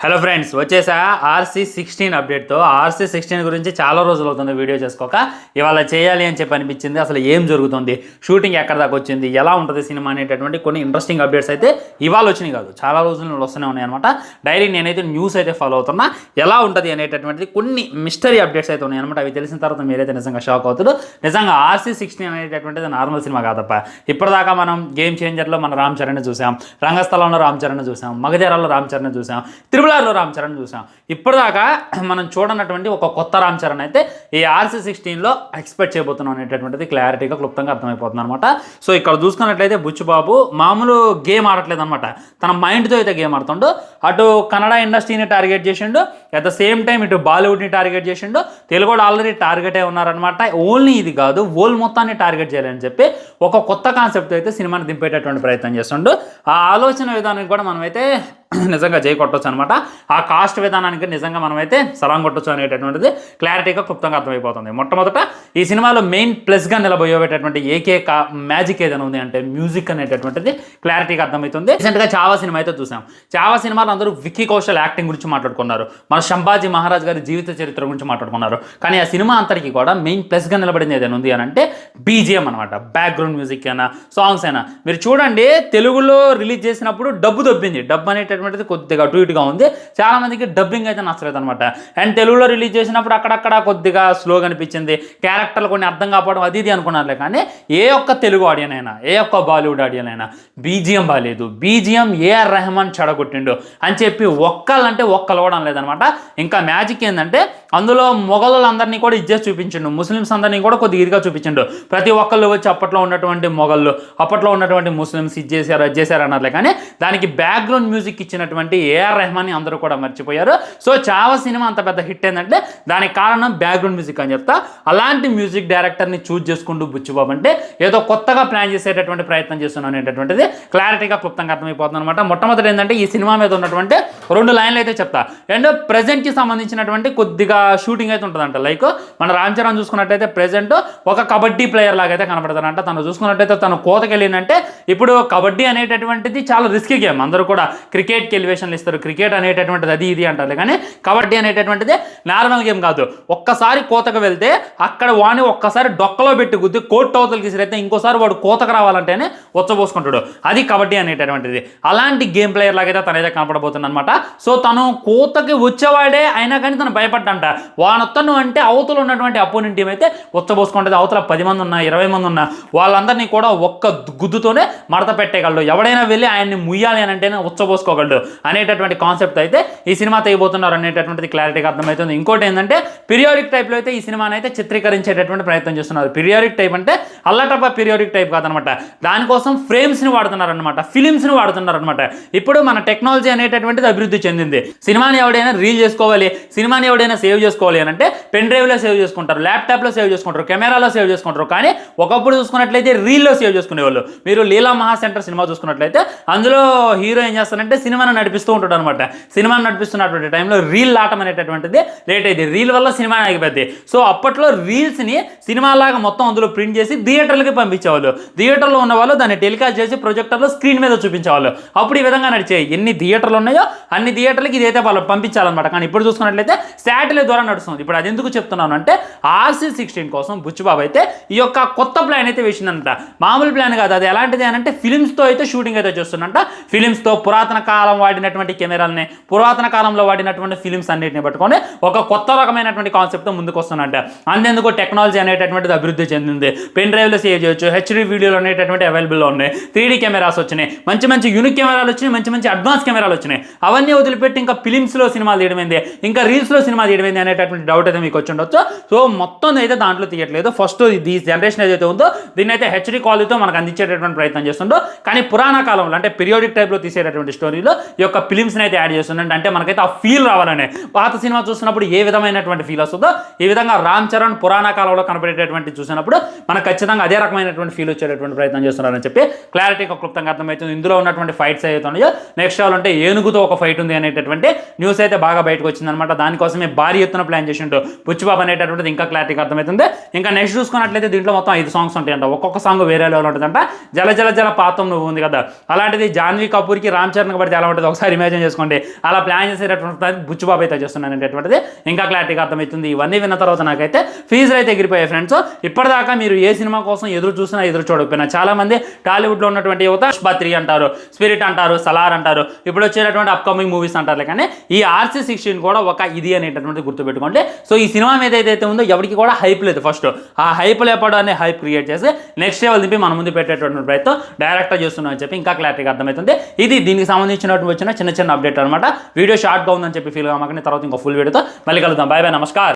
Hello friends, వచ్చేసా RC16 అప్డేట్తో. RC16 గురించి చాలా రోజులు అవుతుంది వీడియో చేసుకోక. ఇవాళ చేయాలి అని చెప్పి అనిపించింది. అసలు ఏం జరుగుతుంది, షూటింగ్ ఎక్కడ దాకా వచ్చింది, ఎలా ఉంటుంది సినిమా అనేటటువంటి కొన్ని ఇంట్రెస్టింగ్ అప్డేట్స్ అయితే ఇవాళ వచ్చినాయి కాదు, చాలా రోజుల నుండి వస్తూనే ఉన్నాయి అనమాట. డైలీ నేనైతే న్యూస్ అయితే ఫాలో అవుతున్నా, ఎలా ఉంటుంది అనేటటువంటిది కొన్ని మిస్టరీ అప్డేట్స్ అయితే ఉన్నాయి అనమాట. అవి తెలిసిన తర్వాత మీరైతే నిజంగా షాక్ అవుతారు. నిజంగా RC16 అనేటటువంటిది నార్మల్ సినిమా కాదప్ప. ఇప్పటిదాకా మనం గేమ్ చేంజర్లో మన రామ్ చరణ్ చూసాం, రంగస్థలంలో రామ్ చరణ్ చూసాం, మగధీరాలో రామ్ చరణ్ చూసాం, త్రిబులార్లో రామ్ చరణ్ చూసాం. ఇప్పటిదాకా మనం చూడనటువంటి ఒక కొత్త రామ్ చరణ్ అయితే ఈ RC16లో ఎక్స్పెక్ట్ చేయబోతున్నాం అనేటటువంటిది క్లారిటీగా క్లుప్తంగా అర్థమైపోతుంది అనమాట. సో ఇక్కడ చూసుకున్నట్లయితే బుచ్చిబాబు మామూలు గేమ్ ఆడట్లేదు అనమాట, తన మైండ్తో అయితే గేమ్ ఆడుతుండు. అటు కన్నడ ఇండస్ట్రీని టార్గెట్ చేసిండు, అట్ ద సేమ్ టైం ఇటు బాలీవుడ్ని టార్గెట్ చేసిండు, తెలుగు ఆల్రెడీ టార్గెటే ఉన్నారనమాట. ఓన్లీ ఇది కాదు, వరల్డ్ మొత్తాన్ని టార్గెట్ చేయాలని చెప్పి ఒక కొత్త కాన్సెప్ట్ అయితే సినిమాని దింపేటటువంటి ప్రయత్నం చేస్తుండు. ఆ ఆలోచన విధానానికి కూడా మనమైతే నిజంగా జై కొట్టొచ్చు అనమాట. ఆ కాస్ట్ విధానానికి నిజంగా మనమైతే సలాం కొట్టొచ్చు అనేటటువంటిది క్లారిటీగా క్లుప్తంగా అర్థమైపోతుంది. మొట్టమొదట ఈ సినిమాలో మెయిన్ ప్లస్గా నిలబోయేటటువంటి ఏకైక మ్యాజిక్ ఏదైనా ఉంది అంటే మ్యూజిక్ అనేటటువంటిది క్లారిటీగా అర్థమవుతుంది. రీసెంట్గా చావా సినిమా అయితే చూసాం. చావా సినిమాలో అందరూ విక్కీ కౌశల్ యాక్టింగ్ గురించి మాట్లాడుకున్నారు, మన సంభాజీ మహారాజ్ గారి జీవిత చరిత్ర గురించి మాట్లాడుకున్నారు. కానీ ఆ సినిమా అంతటికి కూడా మెయిన్ ప్లస్గా నిలబడింది ఏదైనా ఉంది అని అంటే BGM అనమాట. బ్యాక్గ్రౌండ్ మ్యూజిక్ అయినా సాంగ్స్ అయినా మీరు చూడండి, తెలుగులో రిలీజ్ చేసినప్పుడు డబ్బు దొబ్బింది. డబ్బు అనేటటువంటిది కొద్దిగా అటు ఇటుగా ఉంది, చాలా మందికి డబ్బింగ్ అయితే నచ్చలేదు అనమాట. అండ్ తెలుగులో రిలీజ్ చేసినప్పుడు అక్కడక్కడ కొద్దిగా స్లోగా అనిపించింది, క్యారెక్టర్లు కొన్ని అర్థం కాకపోవడం అది ఇది అనుకున్నారులే. కానీ ఏ ఒక్క తెలుగు ఆడియన్ అయినా, ఏ ఒక్క బాలీవుడ్ ఆడియన్ అయినా BGM బాగాలేదు, BGM AR రెహమాన్ చెడగొట్టిండు అని చెప్పి ఒక్కళ్ళంటే ఒక్కలవడం లేదనమాట. ఇంకా మ్యాజిక్ ఏంటంటే అందులో మొఘలులందరినీ కూడా ఇచ్చేసి చూపించిండు, ముస్లిమ్స్ అందరినీ కూడా కొద్దిగా ఇదిగా చూపించిండు. ప్రతి ఒక్కళ్ళు వచ్చి అప్పట్లో ఉన్నటువంటి మొఘళ్ళు, అప్పట్లో ఉన్నటువంటి ముస్లిమ్స్ ఇచ్చేసారు అది చేశారు అన్నారులే. కానీ దానికి బ్యాక్గ్రౌండ్ మ్యూజిక్ ఇచ్చినటువంటి AR రెహమాన్ని అందరూ కూడా మర్చిపోయారు. సో చావా సినిమా అంత పెద్ద హిట్ ఏంటంటే దానికి కారణం బ్యాక్గ్రౌండ్ మ్యూజిక్ అని చెప్తా. అలాంటి మ్యూజిక్ డైరెక్టర్ని చూజ్ చేసుకుంటూ బుచ్చిబాబు అంటే ఏదో కొత్తగా ప్లాన్ చేసేటటువంటి ప్రయత్నం చేస్తున్నాను అనేటటువంటిది క్లారిటీగా క్లుప్తంగా అర్థమైపోతుంది అనమాట. మొట్టమొదటి ఏంటంటే ఈ సినిమా మీద ఉన్నటువంటి 2 లైన్లు అయితే చెప్తా. అండ్ ప్రెజెంట్కి సంబంధించినటువంటి కొద్దిగా షూటింగ్ అయితే ఉంటుందంట. లైక్ మన రామ్ చరణ్ చూసుకున్నట్టయితే ప్రెజెంట్ ఒక కబడ్డీ ప్లేయర్ లాగా అయితే కనపడతారంట. తను చూసుకున్నట్టయితే తను కోతకెళ్ళిందంటే ఇప్పుడు కబడ్డీ అనేటటువంటిది చాలా రిస్కీ గేమ్. అందరూ కూడా క్రికెట్కి ఎలివేషన్లు ఇస్తారు, క్రికెట్ అనేటటువంటిది అది ఇది అంటారు. కానీ కబడ్డీ అనేటటువంటిది నార్మల్ గేమ్ కాదు. ఒక్కసారి కోతకు వెళ్తే అక్కడ వాడిని ఒక్కసారి డొక్కలో పెట్టి గుద్ది కోర్టు అవతలకి విసిరైతే ఇంకోసారి వాడు కోతకు రావాలంటేనే వచ్చబోసుకుంటాడు. అది కబడ్డీ అనేటటువంటిది. అలాంటి గేమ్ ప్లేయర్ లాగైతే తనైతే కనపడబోతుంది అనమాట. సో తను కోతకి వచ్చేవాడే అయినా కానీ తను భయపడ్డంట. వానొత్తను అంటే అవతల ఉన్నటువంటి అపోనెంట్ టీం అయితే వచ్చబోసుకుంటుంది. అవతల 10 మంది ఉన్నా 20 మంది ఉన్నా వాళ్ళందరినీ కూడా ఒక్క గుద్దుతోనే మడత పెట్టేయగలడు. ఎవడైనా వెళ్ళి ఆయన్ని ముయ్యాలి అని అంటేనే వచ్చబోసుకోగలడు అనేటటువంటి కాన్సెప్ట్ అయితే ఈ సినిమా తెగబోతున్నారు అనేటటువంటిది క్లారిటీగా అర్థమవుతుంది. ఇంకోటి ఏంటంటే పీరియాడిక్ టైప్లో అయితే ఈ సినిమాని అయితే చిత్రీకరించేటటువంటి ప్రయత్నం చేస్తున్నారు. పీరియాడిక్ టైప్ అంటే అల్లటప్ప పీరియాడిక్ టైప్ కాదనమాట. దానికోసం ఫ్రేమ్స్ని వాడుతున్నారనమాట, ఫిలిమ్స్ని వాడుతున్నారనమాట. ఇప్పుడు మన టెక్నాలజీ అనేటటువంటిది అభివృద్ధి చెందింది. సినిమాని ఎవడైనా రీల్ చేసుకోవాలి, సినిమాని ఎవడైనా సేవ్ చేసుకోవాలి అని అంటే పెన్ డ్రైవ్లో సేవ్ చేసుకుంటారు, ల్యాప్టాప్లో సేవ్ చేసుకుంటారు, కెమెరాలో సేవ్ చేసుకుంటారు. కానీ ఒకప్పుడు చూసుకున్నట్లయితే రీల్లో సేవ్ చేసుకునేవాళ్ళు. మీరు లీలా మహా సెంటర్ సినిమా చూసుకున్నట్లయితే అందులో హీరో ఏం చేస్తారంటే సినిమాను నడిపిస్తూ ఉంటాడు అనమాట. సినిమాను నడిపిస్తున్నటువంటి టైంలో రీల్ ఆటం అనేటటువంటిది లేట్ అయింది. రీల్ వల్ల సినిమా ఆగిపోద్ది. సో అప్పట్లో రీల్స్ని సినిమాలాగా మొత్తం అందులో ప్రింట్ చేసి థియేటర్లకి పంపించేవాళ్ళు. థియేటర్లో ఉన్న వాళ్ళు దాన్ని టెలికాస్ట్ చేసి ప్రొజెక్టర్లో స్క్రీన్ మీద చూపించేవాళ్ళు. అప్పుడు ఈ విధంగా నడిచాయి. ఎన్ని థియేటర్లు ఉన్నాయో అన్ని థియేటర్లకి ఇదైతే వాళ్ళు పంపించాలన్నమాట. కానీ ఇప్పుడు చూసుకున్నట్లయితే శాటిలైట్ ద్వారా నడుస్తుంది. ఇప్పుడు అది ఎందుకు చెప్తున్నాను అంటే RC16 కోసం బుచ్చిబాబు అయితే ఈ యొక్క కొత్త ప్లాన్ అయితే వేసిందంట. మామూలు ప్లాన్ కాదు, అది ఎలాంటిది అని అంటే ఫిలిమ్స్తో అయితే షూటింగ్ అయితే చేస్తుందంట. ఫిలిమ్స్తో పురాతన కాలం వాడినటువంటి కెమెరాలని, పురాతన కాలంలో వాడినటువంటి ఫిలిమ్స్ అన్నిటిని పట్టుకొని ఒక కొత్త రకమైనటువంటి కాన్సెప్ట్తో ముందుకు వస్తున్నట్ట. అంతేందుకు టెక్నాలజీ అనేటటువంటిది అభివృద్ధి చెందింది. పెన్ డ్రైవ్లో సేవ్ చేయొచ్చు, HD వీడియోలు అనేటటువంటి అవైలబుల్లో ఉన్నాయి, 3D కెమెరాస్ వచ్చినాయి, మంచి మంచి యూనిక్ కెమెరాలు వచ్చినాయి, మంచి మంచి అడ్వాన్స్ కెమెరాలు వచ్చినాయి. అవన్నీ వదిలిపెట్టి ఇంకా ఫిలిమ్స్లో సినిమాలు తీయడమైంది, ఇంకా రీల్స్లో సినిమా తీయడమైంది అనేటటువంటి డౌట్ అయితే మీకు వచ్చి ఉండొచ్చు. సో మొత్తం అయితే దాంట్లో తీయట్లేదు. ఫస్ట్ ఈ జనరేషన్ ఏదైతే ఉందో దీన్ని అయితే HD క్వాలిటీతో మనకు అందించేటటువంటి ప్రయత్నం చేస్తుండో. కానీ పురాణ కాలంలో అంటే పీరియాడిక్ టైప్లో తీసేటటువంటి స్టోరీలో ఈ యొక్క ఫిలిమ్స్ని అయితే యాడ్ చేస్తుందండి. అంటే మనకైతే ఆ ఫీల్ రావాలనే. పాత సినిమా చూస్తున్నప్పుడు చూసినప్పుడు ఏ విధమైనటువంటి ఫీల్ వస్తుందో ఈ విధంగా రామ్ చరణ్ పురాణ కాలంలో కనబడేటటువంటి చూసినప్పుడు మనకు ఖచ్చితంగా అదే రకమైనటువంటి ఫీల్ వచ్చేటటువంటి ప్రయత్నం చేస్తున్నారని చెప్పి క్లారిటీగా క్లుప్తంగా అర్థమవుతుంది. ఇందులో ఉన్నటువంటి ఫైట్స్ అయితే ఉన్నాయో నెక్స్ట్ అంటే ఏనుగుతో ఒక ఫైట్ ఉంది అనేటటువంటి న్యూస్ అయితే బాగా బయటకు వచ్చిందనమాట. దానికోసమే భారీ ఎత్తున ప్లాన్ చేసిండు బుచ్చిబాబు అనేటటువంటిది ఇంకా క్లారిటీగా అర్థమవుతుంది. ఇంకా నెక్స్ట్ చూసుకున్నట్లయితే దీంట్లో మొత్తం 5 సాంగ్స్ ఉంటాయంట. ఒక్కొక్క సాంగ్ వేరే లెవెల్ ఉంటుందంట. జల జల జల పాతం నువ్వు ఉంది కదా, అలాంటిది జాన్వీ కపూర్కి రామ్ చరణ్ పడితే ఎలా ఉంటుంది ఒకసారి ఇమాజిన్ చేసుకోండి. అలా ప్లాన్ చేసేటటువంటి బుచ్చిబాబు అయితే చేస్తున్నాను అనేటటువంటిది ఇంకా క్లారిటీగా అర్థమవుతుంది. ఇవన్నీ విన్న తర్వాత నాకైతే ఫీజులు అయితే ఎగిరిపోయాయి ఫ్రెండ్స్. ఇప్పటిదాకా మీరు ఏ సినిమా కోసం ఎదురు చూసినా ఎదురు చూడకపోయినా చాలా మంది టాలీవుడ్లో ఉన్నటువంటి యువత పుష్ప 3 అంటారు, స్పిరిట్ అంటారు, సలార్ అంటారు, ఇప్పుడు వచ్చేటటువంటి అప్కమింగ్ మూవీస్ అంటారు. కానీ ఈ RC16 కూడా ఒక ఇది అనేటటువంటి గుర్తుపెట్టుకోండి. సో ఈ సినిమా మీద ఏదైతే ఉందో ఎవరికి కూడా హైప్ లేదు. ఫస్ట్ ఆ హైప్ లేపడాన్ని హైప్ క్రియేట్ చేసి నెక్స్ట్ లెవెల్ దింపి మన ముందు పెట్టేటటువంటి ప్రయత్నం డైరెక్ట్గా చేస్తున్నాం అని చెప్పి ఇంకా క్లారిటీగా అర్థమవుతుంది. ఇది దీనికి సంబంధించినటువంటి వచ్చిన చిన్న చిన్న అప్డేట్ అనమాట. వీడియో షార్ట్గా ఉందని చెప్పి ఫీల్ కామాకని తర్వాత ఇంకో ఫుల్ వీడియోతో మళ్ళీ కలుద్దాం. బాయ్ బాయ్, నమస్కారం.